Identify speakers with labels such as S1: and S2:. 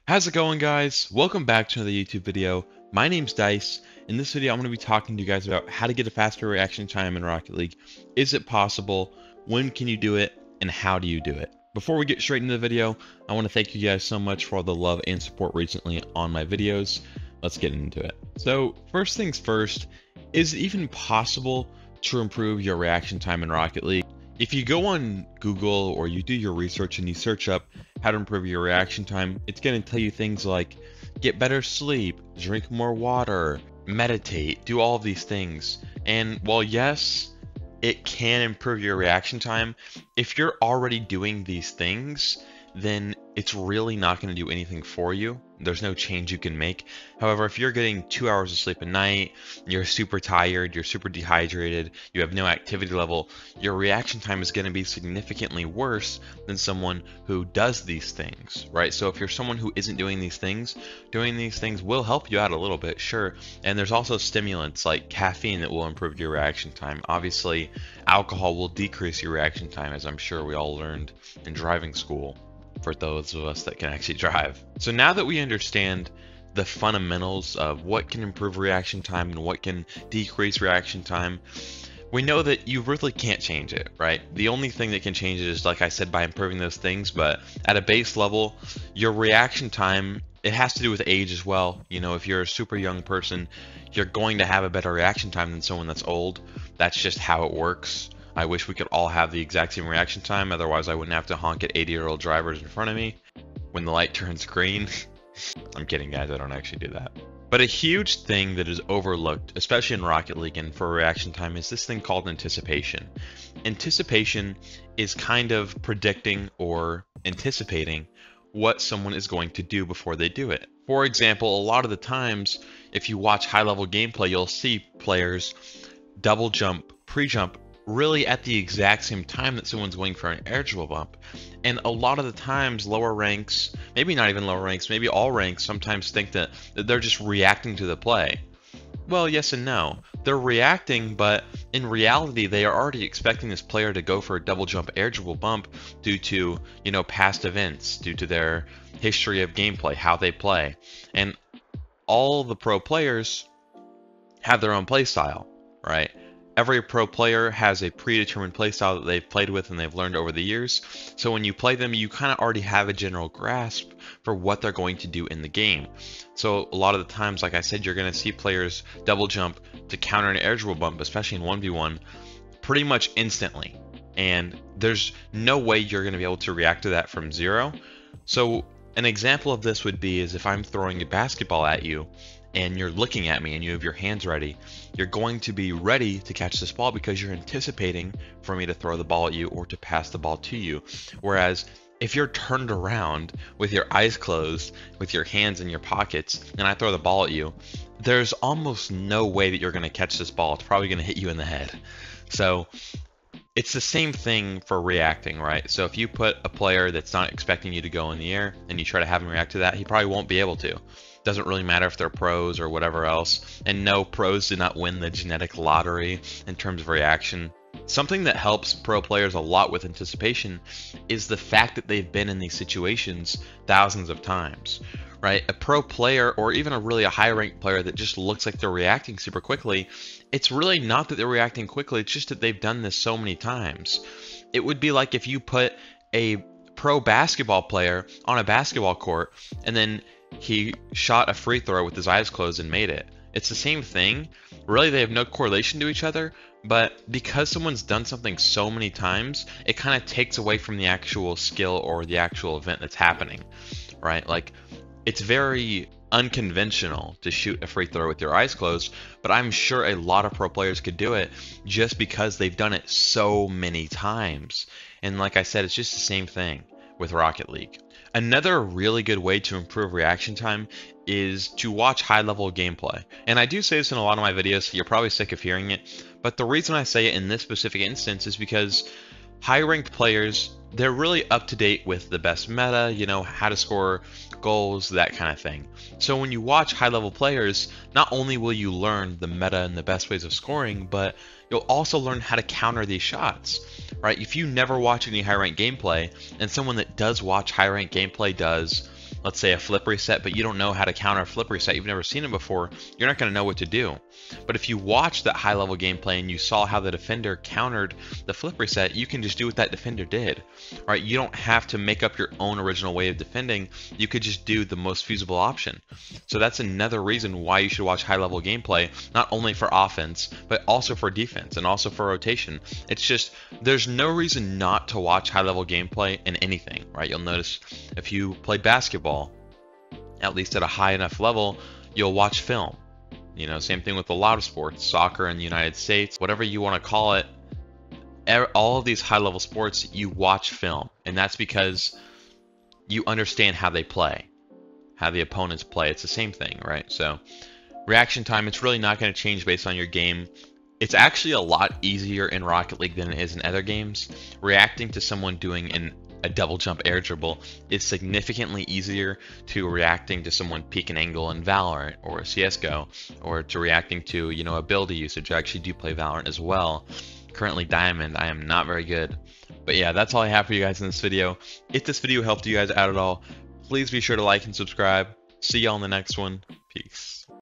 S1: How's it going, guys? Welcome back to another YouTube video. My name's Dice. In this video, I'm going to be talking to you guys about how to get a faster reaction time in Rocket League. Is it possible? When can you do it? And how do you do it? Before we get straight into the video, I want to thank you guys so much for all the love and support recently on my videos. Let's get into it. So, first things first, is it even possible to improve your reaction time in Rocket League? If you go on Google or you do your research and you search up how to improve your reaction time, it's going to tell you things like get better sleep, drink more water, meditate, do all of these things. And while yes, it can improve your reaction time, if you're already doing these things, then it's really not going to do anything for you. There's no change you can make. However, if you're getting 2 hours of sleep a night, you're super tired, you're super dehydrated, you have no activity level, your reaction time is going to be significantly worse than someone who does these things, right? So if you're someone who isn't doing these things will help you out a little bit, sure. And there's also stimulants like caffeine that will improve your reaction time. Obviously, alcohol will decrease your reaction time, as I'm sure we all learned in driving school, for those of us that can actually drive. So now that we understand the fundamentals of what can improve reaction time and what can decrease reaction time, we know that you really can't change it, right? The only thing that can change it is, like I said, by improving those things. But at a base level, your reaction time, it has to do with age as well. You know, if you're a super young person, you're going to have a better reaction time than someone that's old. That's just how it works. I wish we could all have the exact same reaction time, otherwise I wouldn't have to honk at 80-year-old drivers in front of me when the light turns green. I'm kidding, guys, I don't actually do that. But a huge thing that is overlooked, especially in Rocket League and for reaction time, is this thing called anticipation. Anticipation is kind of predicting or anticipating what someone is going to do before they do it. For example, a lot of the times, if you watch high-level gameplay, you'll see players double jump, pre-jump, really at the exact same time that someone's going for an air dribble bump. And a lot of the times lower ranks, maybe not even lower ranks, maybe all ranks sometimes think that they're just reacting to the play. Well, yes and no. They're reacting, but in reality they are already expecting this player to go for a double jump air dribble bump due to, you know, past events, due to their history of gameplay, how they play. And all the pro players have their own play style, right? Every pro player has a predetermined playstyle that they've played with and they've learned over the years. So when you play them, you kind of already have a general grasp for what they're going to do in the game. So a lot of the times, like I said, you're going to see players double jump to counter an air dribble bump, especially in 1v1, pretty much instantly. And there's no way you're going to be able to react to that from zero. So an example of this would be is if I'm throwing a basketball at you, and you're looking at me and you have your hands ready, you're going to be ready to catch this ball because you're anticipating for me to throw the ball at you or to pass the ball to you. Whereas if you're turned around with your eyes closed, with your hands in your pockets, and I throw the ball at you, there's almost no way that you're going to catch this ball. It's probably going to hit you in the head. So it's the same thing for reacting, right? So if you put a player that's not expecting you to go in the air and you try to have him react to that, he probably won't be able to. Doesn't really matter if they're pros or whatever else. And no, pros do not win the genetic lottery in terms of reaction. Something that helps pro players a lot with anticipation is the fact that they've been in these situations thousands of times, right? A pro player, or even a high-ranked player that just looks like they're reacting super quickly, it's really not that they're reacting quickly, it's just that they've done this so many times. It would be like if you put a pro basketball player on a basketball court and then he shot a free throw with his eyes closed and made it. It's the same thing. Really, they have no correlation to each other, but because someone's done something so many times, it kind of takes away from the actual skill or the actual event that's happening, right? Like, it's very unconventional to shoot a free throw with your eyes closed, but I'm sure a lot of pro players could do it just because they've done it so many times. And like I said, it's just the same thing with Rocket League. Another really good way to improve reaction time is to watch high-level gameplay. And I do say this in a lot of my videos, so you're probably sick of hearing it, but the reason I say it in this specific instance is because high-ranked players, they're really up to date with the best meta, you know, how to score goals, that kind of thing. So when you watch high-level players, not only will you learn the meta and the best ways of scoring, but you'll also learn how to counter these shots, right? If you never watch any high-ranked gameplay, and someone that does watch high-ranked gameplay does let's say a flip reset, but you don't know how to counter a flip reset, you've never seen it before, you're not going to know what to do. But if you watch that high level gameplay and you saw how the defender countered the flip reset, you can just do what that defender did, right? You don't have to make up your own original way of defending. You could just do the most feasible option. So that's another reason why you should watch high level gameplay, not only for offense, but also for defense and also for rotation. It's just, there's no reason not to watch high level gameplay in anything, right? You'll notice if you play basketball, at least at a high enough level, you'll watch film. You know, same thing with a lot of sports, soccer in the United States, whatever you want to call it. All of these high level sports, you watch film, and that's because you understand how they play, how the opponents play. It's the same thing, right? So reaction time, it's really not going to change based on your game. It's actually a lot easier in Rocket League than it is in other games. Reacting to someone doing a double jump air dribble is significantly easier to reacting to someone peek an angle in Valorant or CSGO, or to reacting to, you know, ability usage. I actually do play Valorant as well. Currently Diamond, I am not very good. But yeah, that's all I have for you guys in this video. If this video helped you guys out at all, please be sure to like and subscribe. See y'all in the next one. Peace.